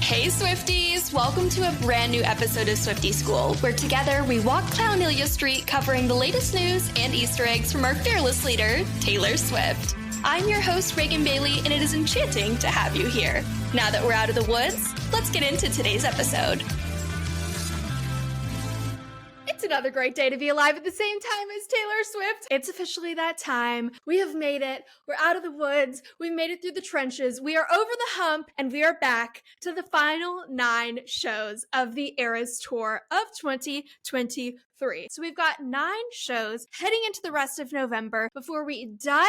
Hey Swifties! Welcome to a brand new episode of Swiftie School, where together we walk Clownelia Street covering the latest news and Easter eggs from our fearless leader, Taylor Swift. I'm your host, Reagan Bailey, and it is enchanting to have you here. Now that we're out of the woods, let's get into today's episode. It's another great day to be alive at the same time as Taylor Swift. It's officially that time. We have made it. We're out of the woods. We made it through the trenches. We are over the hump, and we are back to the final 9 shows of the Eras Tour of 2023. So we've got 9 shows heading into the rest of November before we dive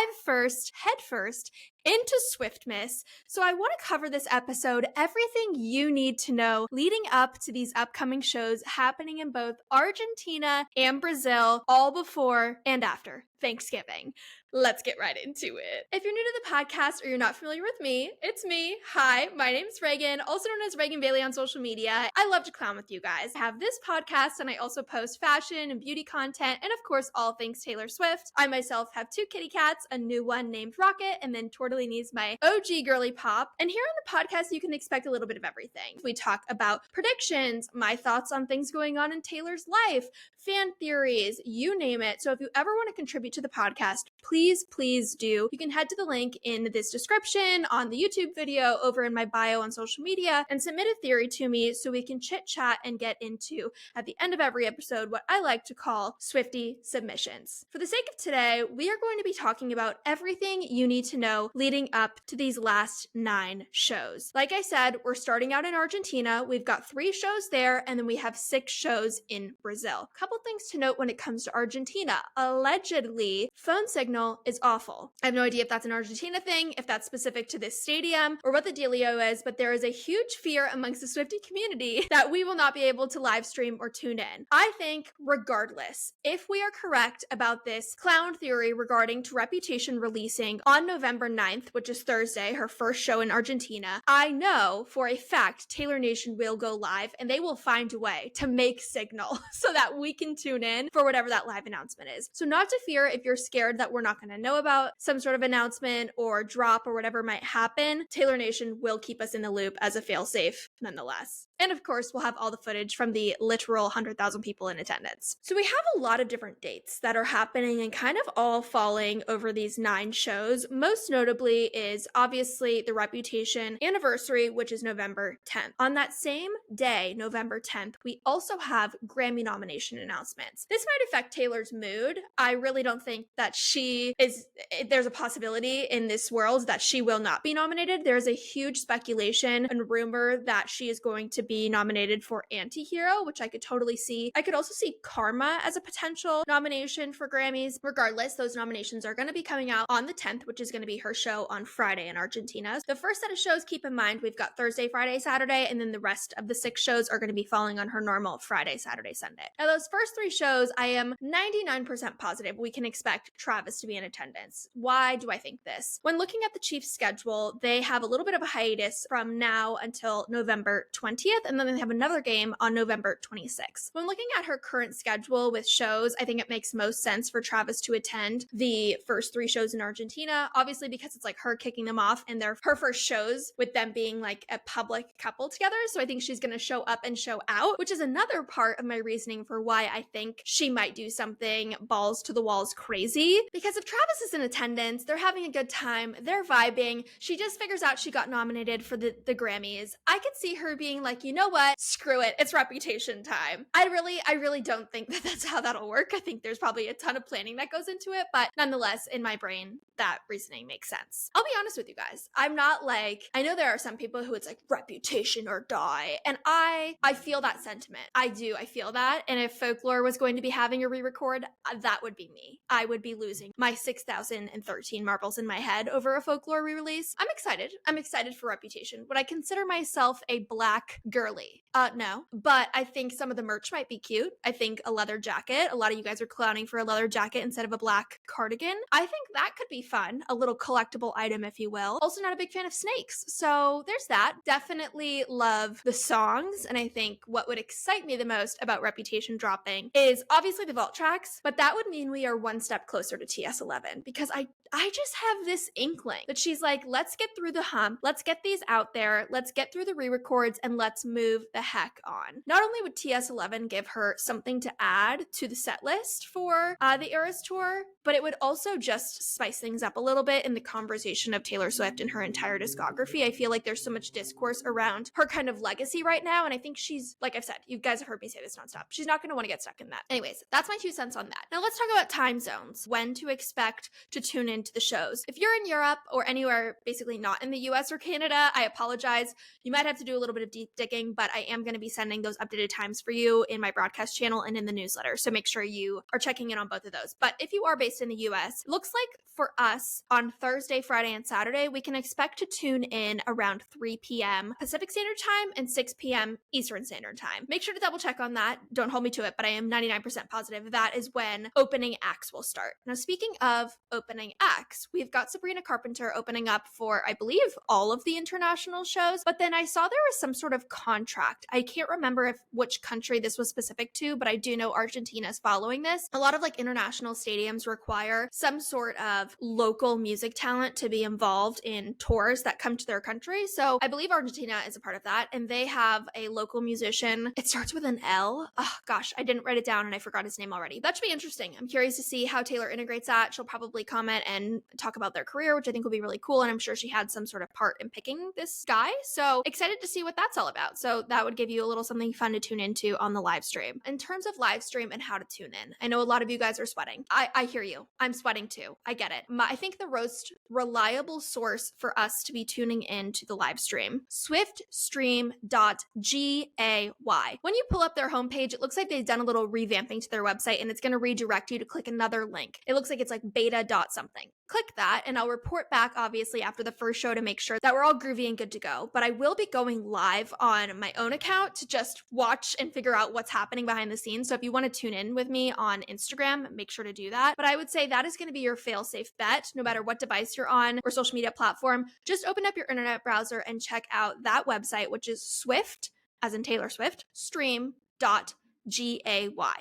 headfirst into Swiftmas. So I want to cover this episode, everything you need to know leading up to these upcoming shows happening in both Argentina and Brazil, all before and after Thanksgiving. Let's get right into it. If you're new to the podcast or you're not familiar with me, it's me. Hi, my name's Reagan, also known as Reagan Bailey on social media. I love to clown with you guys. I have this podcast and I also post fashion and beauty content and of course all things Taylor Swift. I myself have 2 kitty cats, a new one named Rocket and then Tortellini's my OG girly pop. And here on the podcast you can expect a little bit of everything. We talk about predictions, my thoughts on things going on in Taylor's life, fan theories, you name it. So if you ever want to contribute to the podcast, please do. You can head to the link in this description, on the YouTube video, over in my bio on social media, and submit a theory to me so we can chit chat and get into, at the end of every episode, what I like to call Swiftie submissions. For the sake of today, we are going to be talking about everything you need to know leading up to these last 9 shows. Like I said, we're starting out in Argentina. We've got 3 shows there, and then we have 6 shows in Brazil. A couple things to note when it comes to Argentina. Allegedly, phone signal is awful. I have no idea if that's an Argentina thing, if that's specific to this stadium, or what the dealio is, but there is a huge fear amongst the Swiftie community that we will not be able to live stream or tune in. I think, regardless, if we are correct about this clown theory regarding to Reputation releasing on November 9th, which is Thursday, her first show in Argentina, I know for a fact Taylor Nation will go live and they will find a way to make signal so that we can tune in for whatever that live announcement is. So not to fear if you're scared that we're not going to know about some sort of announcement or drop or whatever might happen, Taylor Nation will keep us in the loop as a failsafe nonetheless. And of course, we'll have all the footage from the literal 100,000 people in attendance. So we have a lot of different dates that are happening and kind of all falling over these 9 shows. Most notably is obviously the Reputation anniversary, which is November 10th. On that same day, November 10th, we also have Grammy nomination announcements. This might affect Taylor's mood. I really don't think that there's a possibility in this world that she will not be nominated. There's a huge speculation and rumor that she is going to be nominated for Antihero, which I could totally see. I could also see Karma as a potential nomination for Grammys. Regardless, those nominations are going to be coming out on the 10th, which is going to be her show on Friday in Argentina. The first set of shows, keep in mind, we've got Thursday, Friday, Saturday, and then the rest of the 6 shows are going to be falling on her normal Friday, Saturday, Sunday. Now, those first 3 shows, I am 99% positive we can expect Travis to be in attendance. Why do I think this? When looking at the Chiefs' schedule, they have a little bit of a hiatus from now until November 20th, and then they have another game on November 26th. When looking at her current schedule with shows, I think it makes most sense for Travis to attend the first 3 shows in Argentina, obviously because it's like her kicking them off and they're her first shows with them being like a public couple together. So I think she's going to show up and show out, which is another part of my reasoning for why I think she might do something balls to the walls crazy. Because if Travis is in attendance, they're having a good time, they're vibing, she just figures out she got nominated for the Grammys. I could see her being like, you know what, screw it, it's Reputation time. I really don't think that that's how that'll work. I think there's probably a ton of planning that goes into it, but nonetheless, in my brain, that reasoning makes sense. I'll be honest with you guys. I'm not like, I know there are some people who it's like Reputation or die, and I feel that sentiment. I feel that, and if Folklore was going to be having a re-record, that would be me. I would be losing my 6,013 marbles in my head over a Folklore re-release. I'm excited for Reputation. Would I consider myself a black girly? No, but I think some of the merch might be cute. I think a leather jacket, a lot of you guys are clowning for a leather jacket instead of a black cardigan. I think that could be fun, a little collectible item, if you will. Also not a big fan of snakes, so there's that. Definitely love the songs, and I think what would excite me the most about Reputation dropping thing is obviously the vault tracks, but that would mean we are one step closer to TS11 because I just have this inkling that she's like, let's get through the hump, let's get these out there, let's get through the re-records, and let's move the heck on. Not only would TS11 give her something to add to the set list for the Eras Tour, but it would also just spice things up a little bit in the conversation of Taylor Swift and her entire discography. I feel like there's so much discourse around her kind of legacy right now, and I think she's, like I've said, you guys have heard me say this nonstop, she's not going to want to get stuck in that. Anyways, that's my 2 cents on that. Now let's talk about time zones, when to expect to tune into the shows. If you're in Europe or anywhere basically not in the US or Canada, I apologize. You might have to do a little bit of deep digging, but I am going to be sending those updated times for you in my broadcast channel and in the newsletter, so make sure you are checking in on both of those. But if you are based in the US, it looks like for us on Thursday, Friday, and Saturday, we can expect to tune in around 3 p.m. Pacific Standard Time and 6 p.m. Eastern Standard Time. Make sure to double check on that. Don't hold me to it, but I am 99% positive that is when opening acts will start. Now, speaking of opening acts, we've got Sabrina Carpenter opening up for, I believe, all of the international shows, but then I saw there was some sort of contract. I can't remember which country this was specific to, but I do know Argentina is following this. A lot of like international stadiums require some sort of local music talent to be involved in tours that come to their country. So I believe Argentina is a part of that, and they have a local musician. It starts with an L. Oh gosh, I didn't write it down and I forgot his name already. That should be interesting. I'm curious to see how Taylor integrates that. She'll probably comment and talk about their career, which I think will be really cool, and I'm sure she had some sort of part in picking this guy. So excited to see what that's all about. So that would give you a little something fun to tune into on the live stream. In terms of live stream and how to tune in, I know a lot of you guys are sweating. I hear you. I'm sweating too. I get it. I think the most reliable source for us to be tuning in to the live stream, swiftstream.gay. When you pull up their homepage, it looks like they've done a little revamping to their website, and it's going to redirect you to click another link. It looks like it's like beta dot something. Click that, and I'll report back obviously after the first show to make sure that we're all groovy and good to go. But I will be going live on my own account to just watch and figure out what's happening behind the scenes. So if you want to tune in with me on Instagram, make sure to do that. But I would say that is going to be your fail-safe bet, no matter what device you're on or social media platform. Just open up your internet browser and check out that website, which is Swift, as in Taylor Swift, stream.gay.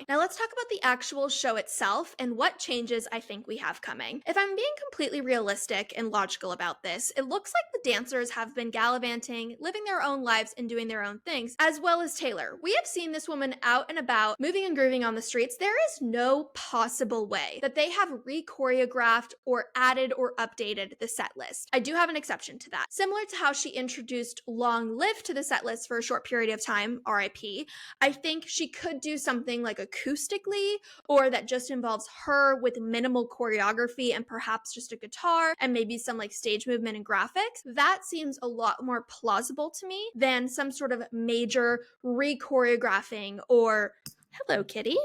Now let's talk about the actual show itself and what changes I think we have coming. If I'm being completely realistic and logical about this, it looks like the dancers have been gallivanting, living their own lives and doing their own things, as well as Taylor. We have seen this woman out and about, moving and grooving on the streets. There is no possible way that they have re-choreographed or added or updated the set list. I do have an exception to that. Similar to how she introduced Long Live to the set list for a short period of time, RIP, I think she could do something like acoustically, or that just involves her with minimal choreography and perhaps just a guitar and maybe some like stage movement and graphics. That seems a lot more plausible to me than some sort of major re-choreographing or hello kitty.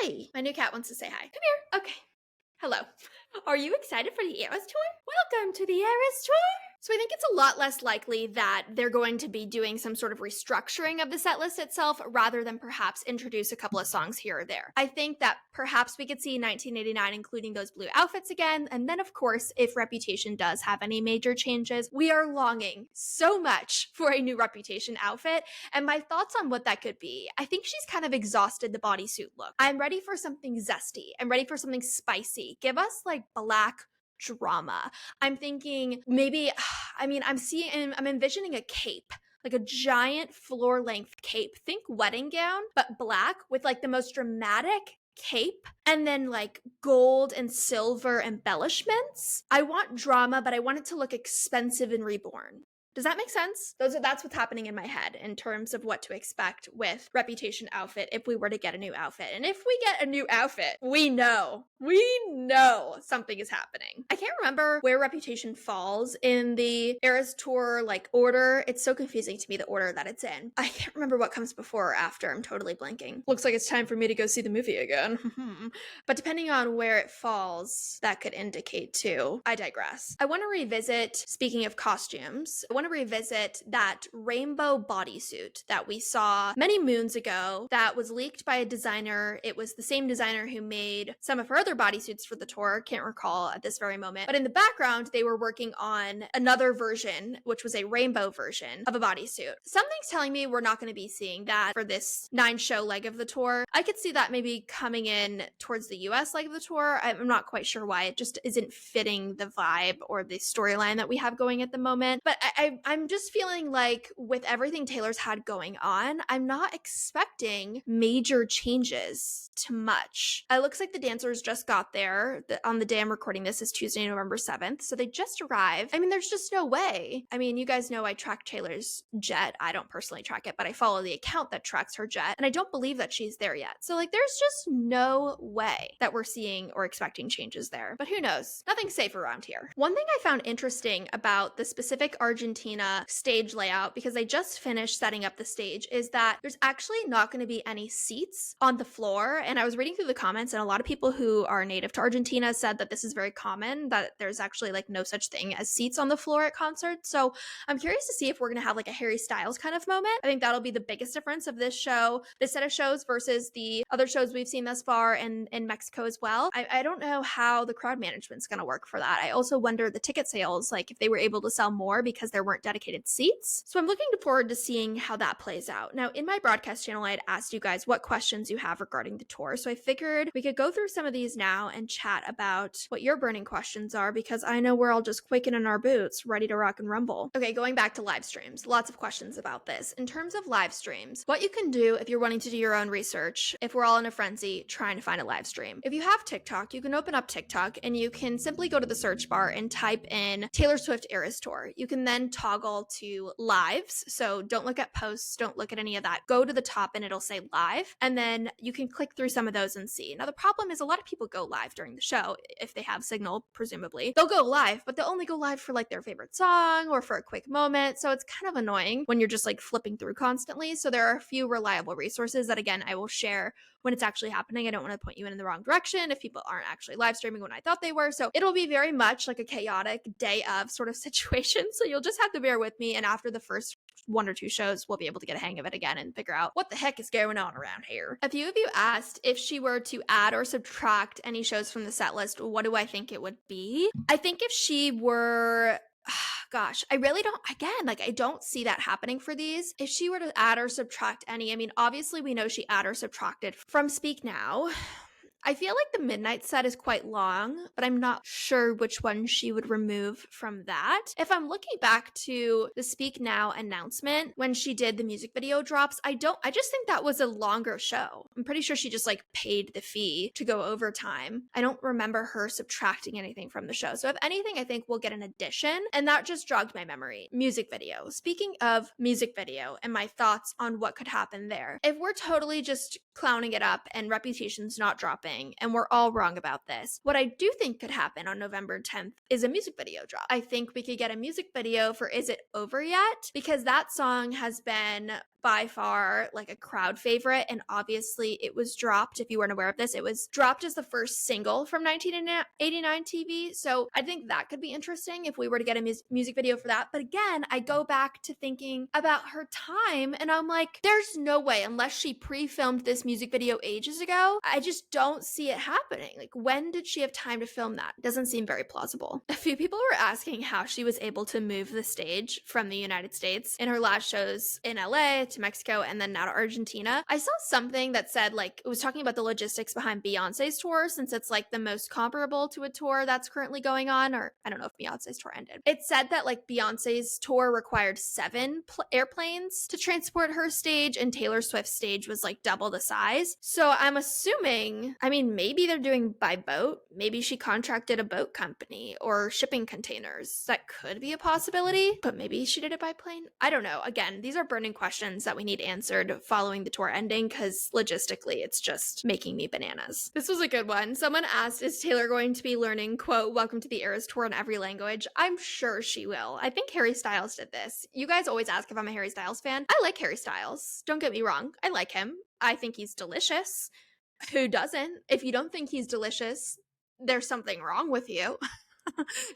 Hi. My new cat wants to say hi. Come here. Okay. Hello. Are you excited for the Eras Tour? Welcome to the Eras Tour. So I think it's a lot less likely that they're going to be doing some sort of restructuring of the set list itself rather than perhaps introduce a couple of songs here or there. I think that perhaps we could see 1989 including those blue outfits again. And then of course, if Reputation does have any major changes, we are longing so much for a new Reputation outfit. And my thoughts on what that could be, I think she's kind of exhausted the bodysuit look. I'm ready for something zesty. I'm ready for something spicy. Give us like black drama. I'm thinking maybe, I'm envisioning a cape, like a giant floor-length cape. Think wedding gown, but black with like the most dramatic cape and then like gold and silver embellishments. I want drama, but I want it to look expensive and reborn. Does that make sense? That's what's happening in my head in terms of what to expect with Reputation outfit if we were to get a new outfit. And if we get a new outfit, we know something is happening. I can't remember where Reputation falls in the Eras Tour like order. It's so confusing to me, the order that it's in. I can't remember what comes before or after. I'm totally blanking. Looks like it's time for me to go see the movie again. But depending on where it falls, that could indicate too. I digress. I want to revisit, speaking of costumes, one want to revisit that rainbow bodysuit that we saw many moons ago that was leaked by a designer. It was the same designer who made some of her other bodysuits for the tour. Can't recall at this very moment. But in the background, they were working on another version, which was a rainbow version of a bodysuit. Something's telling me we're not going to be seeing that for this 9-show leg of the tour. I could see that maybe coming in towards the US leg of the tour. I'm not quite sure why. It just isn't fitting the vibe or the storyline that we have going at the moment. But I'm just feeling like with everything Taylor's had going on, I'm not expecting major changes to much. It looks like the dancers just got there. On the day I'm recording this is Tuesday, November 7th. So they just arrived. I mean, there's just no way. I mean, you guys know I track Taylor's jet. I don't personally track it, but I follow the account that tracks her jet. And I don't believe that she's there yet. So like, there's just no way that we're seeing or expecting changes there. But who knows? Nothing's safe around here. One thing I found interesting about the specific Argentina stage layout, because they just finished setting up the stage, is that there's actually not going to be any seats on the floor. And I was reading through the comments, and a lot of people who are native to Argentina said that this is very common, that there's actually like no such thing as seats on the floor at concerts. So I'm curious to see if we're going to have like a Harry Styles kind of moment. I think that'll be the biggest difference of this show, this set of shows versus the other shows we've seen thus far in Mexico as well. I don't know how the crowd management's going to work for that. I also wonder the ticket sales, like if they were able to sell more because there weren't dedicated seats. So I'm looking forward to seeing how that plays out. Now, in my broadcast channel, I had asked you guys what questions you have regarding the tour. So I figured we could go through some of these now and chat about what your burning questions are, because I know we're all just quaking in our boots, ready to rock and rumble. Okay, going back to live streams, lots of questions about this. In terms of live streams, what you can do if you're wanting to do your own research, if we're all in a frenzy trying to find a live stream. If you have TikTok, you can open up TikTok and you can simply go to the search bar and type in Taylor Swift Eras Tour. You can then toggle to lives. So don't look at posts, don't look at any of that. Go to the top and it'll say live. And then you can click through some of those and see. Now, the problem is a lot of people go live during the show if they have signal, presumably. They'll go live, but they'll only go live for like their favorite song or for a quick moment. So it's kind of annoying when you're just like flipping through constantly. So there are a few reliable resources that, again, I will share when it's actually happening. I don't want to point you in the wrong direction if people aren't actually live streaming when I thought they were. So it'll be very much like a chaotic day of sort of situation. So you'll just have to bear with me. And after the first 1 or 2 shows, we'll be able to get a hang of it again and figure out what the heck is going on around here. A few of you asked if she were to add or subtract any shows from the set list, what do I think it would be? I think if she were... Gosh, I really don't, again, like I don't see that happening for these. If she were to add or subtract any, I mean, obviously we know she add or subtracted from Speak Now. I feel like the Midnight set is quite long, but I'm not sure which one she would remove from that. If I'm looking back to the Speak Now announcement when she did the music video drops, I just think that was a longer show. I'm pretty sure she just like paid the fee to go overtime. I don't remember her subtracting anything from the show. So if anything, I think we'll get an addition, and that just jogged my memory. Music video. Speaking of music video and my thoughts on what could happen there. If we're totally just clowning it up and Reputation's not dropping, and we're all wrong about this, what I do think could happen on November 10th is a music video drop. I think we could get a music video for Is It Over Yet? Because that song has been by far like a crowd favorite, and obviously it was dropped, if you weren't aware of this, it was dropped as the first single from 1989 TV. So I think that could be interesting if we were to get a music video for that. But again, I go back to thinking about her time, and I'm like, there's no way, unless she pre-filmed this music video ages ago, I just don't see it happening. Like, when did she have time to film that? It doesn't seem very plausible. A few people were asking how she was able to move the stage from the United States in her last shows in LA to Mexico and then now to Argentina. I saw something that said, like, it was talking about the logistics behind Beyonce's tour, since it's like the most comparable to a tour that's currently going on, or I don't know if Beyonce's tour ended. It said that like Beyonce's tour required 7 airplanes to transport her stage, and Taylor Swift's stage was like double the size. So I'm assuming, I mean, maybe they're doing by boat. Maybe she contracted a boat company or shipping containers. That could be a possibility, but maybe she did it by plane. I don't know. Again, these are burning questions that we need answered following the tour ending, because logistically it's just making me bananas. This was a good one. Someone asked, is Taylor going to be learning, quote, Welcome to the Eras Tour in every language? I'm sure she will. I think Harry Styles did this. You guys always ask if I'm a Harry Styles fan. I like Harry Styles. Don't get me wrong. I like him. I think he's delicious. Who doesn't? If you don't think he's delicious, there's something wrong with you.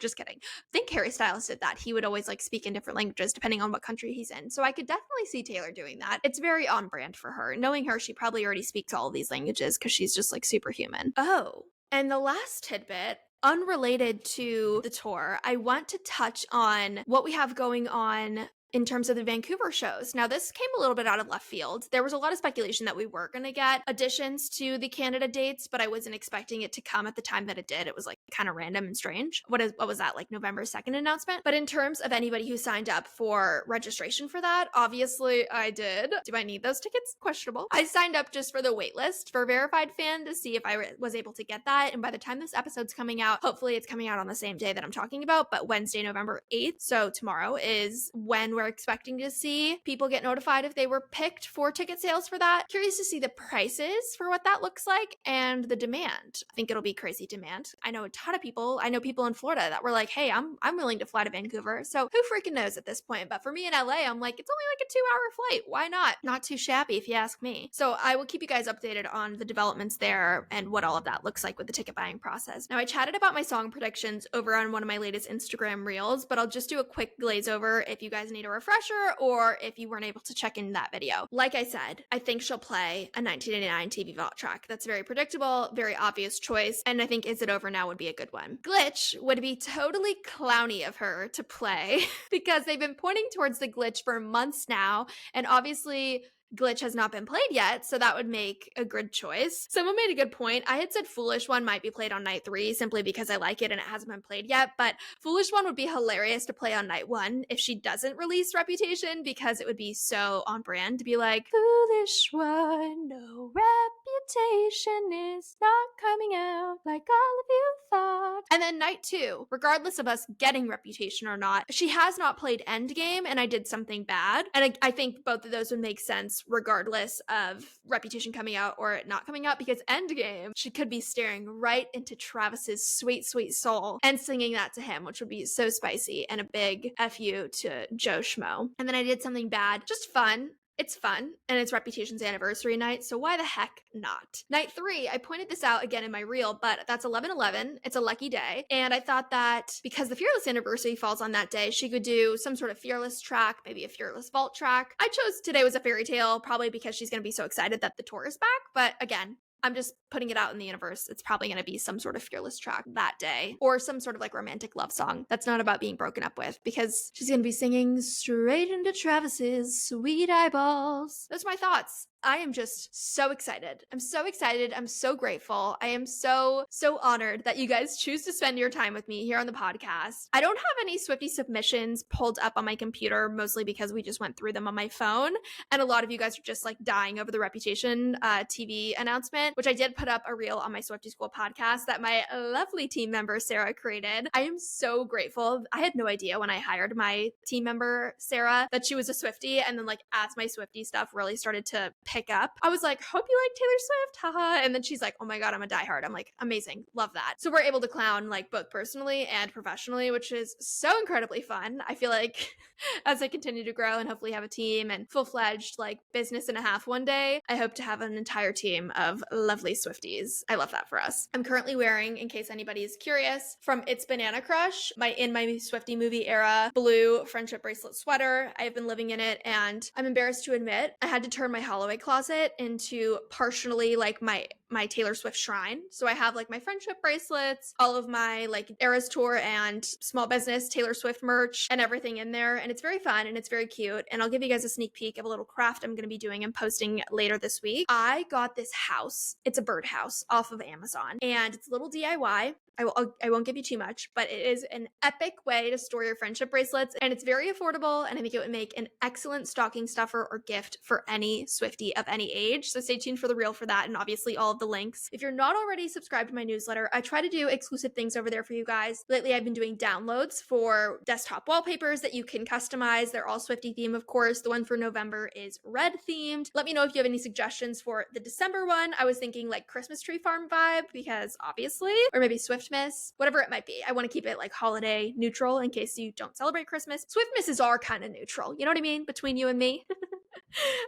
Just kidding. I think Harry Styles did that. He would always like speak in different languages depending on what country he's in. So I could definitely see Taylor doing that. It's very on brand for her. Knowing her, she probably already speaks all of these languages because she's just like superhuman. Oh, and the last tidbit, unrelated to the tour, I want to touch on what we have going on in terms of the Vancouver shows. Now, this came a little bit out of left field. There was a lot of speculation that we were going to get additions to the Canada dates, but I wasn't expecting it to come at the time that it did. It was like kind of random and strange. What was that, like November 2nd announcement? But in terms of anybody who signed up for registration for that, obviously I did. Do I need those tickets? Questionable. I signed up just for the wait list for Verified Fan to see if I was able to get that. And by the time this episode's coming out, hopefully it's coming out on the same day that I'm talking about, but Wednesday, November 8th. So tomorrow is when we're expecting to see people get notified if they were picked for ticket sales for that. Curious to see the prices for what that looks like and the demand. I think it'll be crazy demand. I know a ton of people. I know people in Florida that were like, hey, I'm willing to fly to Vancouver. So who freaking knows at this point? But for me in LA, I'm like, it's only like a 2-hour flight. Why not? Not too shabby if you ask me. So I will keep you guys updated on the developments there and what all of that looks like with the ticket buying process. Now, I chatted about my song predictions over on one of my latest Instagram reels, but I'll just do a quick glaze over if you guys need a refresher or if you weren't able to check in that video. Like I said, I think she'll play a 1989 TV vault track. That's very predictable, very obvious choice, and I think Is It Over Now would be a good one. Glitch would be totally clowny of her to play because they've been pointing towards the glitch for months now, and obviously Glitch has not been played yet, so that would make a good choice. Someone made a good point. I had said Foolish One might be played on night 3 simply because I like it and it hasn't been played yet, but Foolish One would be hilarious to play on night 1 if she doesn't release Reputation, because it would be so on brand to be like, Foolish One, no reputation is not coming out like all of you thought. And then night 2, regardless of us getting Reputation or not, she has not played Endgame and I Did Something Bad, and I think both of those would make sense regardless of Reputation coming out or it not coming out, because Endgame, she could be staring right into Travis's sweet, sweet soul and singing that to him, which would be so spicy and a big FU to Joe Schmo. And then I Did Something Bad, just fun. It's fun, and it's Reputation's anniversary night, so why the heck not? Night 3, I pointed this out again in my reel, but that's 11/11. It's a lucky day, and I thought that because the Fearless anniversary falls on that day, she could do some sort of Fearless track, maybe a Fearless Vault track. I chose Today Was a Fairy Tale, probably because she's going to be so excited that the tour is back, but again, I'm just putting it out in the universe. It's probably going to be some sort of Fearless track that day, or some sort of like romantic love song that's not about being broken up with, because she's going to be singing straight into Travis's sweet eyeballs. Those are my thoughts. I am just so excited. I'm so excited. I'm so grateful. I am so honored that you guys choose to spend your time with me here on the podcast. I don't have any Swiftie submissions pulled up on my computer, mostly because we just went through them on my phone. And a lot of you guys are just like dying over the Reputation TV announcement, which I did put up a reel on my Swiftie School podcast that my lovely team member, Sarah, created. I am so grateful. I had no idea when I hired my team member, Sarah, that she was a Swiftie. And then like as my Swiftie stuff really started to pick up, I was like, hope you like Taylor Swift, haha. And then she's like, oh my god, I'm a diehard. I'm like, amazing, love that. So we're able to clown like both personally and professionally, which is so incredibly fun. I feel like as I continue to grow and hopefully have a team and full-fledged like business and a half one day, I hope to have an entire team of lovely Swifties. I love that for us. I'm currently wearing, in case anybody is curious, from It's Banana Crush, my Swiftie movie era blue friendship bracelet sweater. I've been living in it, and I'm embarrassed to admit I had to turn my Holloway closet into partially like my Taylor Swift shrine. So I have like my friendship bracelets, all of my like Eras Tour and small business Taylor Swift merch and everything in there. And it's very fun and it's very cute. And I'll give you guys a sneak peek of a little craft I'm going to be doing and posting later this week. I got this house. It's a birdhouse off of Amazon, and it's a little DIY. I won't give you too much, but it is an epic way to store your friendship bracelets, and it's very affordable, and I think it would make an excellent stocking stuffer or gift for any Swiftie of any age. So stay tuned for the reel for that, and obviously all of the links. If you're not already subscribed to my newsletter, I try to do exclusive things over there for you guys. Lately, I've been doing downloads for desktop wallpapers that you can customize. They're all Swiftie themed, of course. The one for November is red themed. Let me know if you have any suggestions for the December one. I was thinking like Christmas tree farm vibe, because obviously, or maybe Swiftmas, whatever it might be. I want to keep it like holiday neutral in case you don't celebrate Christmas. Swiftmas is our kind of neutral. You know what I mean? Between you and me.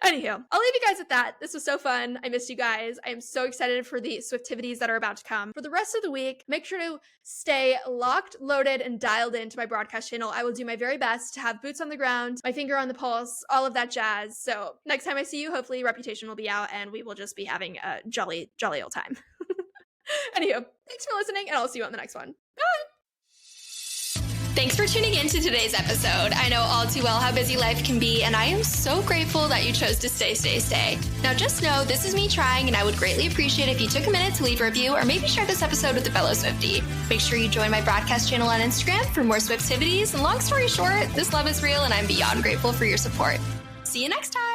Anywho, I'll leave you guys at that. This was so fun. I missed you guys. I am so excited for the Swiftivities that are about to come. For the rest of the week, make sure to stay locked, loaded, and dialed into my broadcast channel. I will do my very best to have boots on the ground, my finger on the pulse, all of that jazz. So next time I see you, hopefully Reputation will be out and we will just be having a jolly old time. Anywho, thanks for listening, and I'll see you on the next one. Bye! Thanks for tuning in to today's episode. I know all too well how busy life can be, and I am so grateful that you chose to stay. Now just know this is me trying, and I would greatly appreciate if you took a minute to leave a review or maybe share this episode with a fellow Swiftie. Make sure you join my broadcast channel on Instagram for more Swiftivities, and long story short, this love is real, and I'm beyond grateful for your support. See you next time!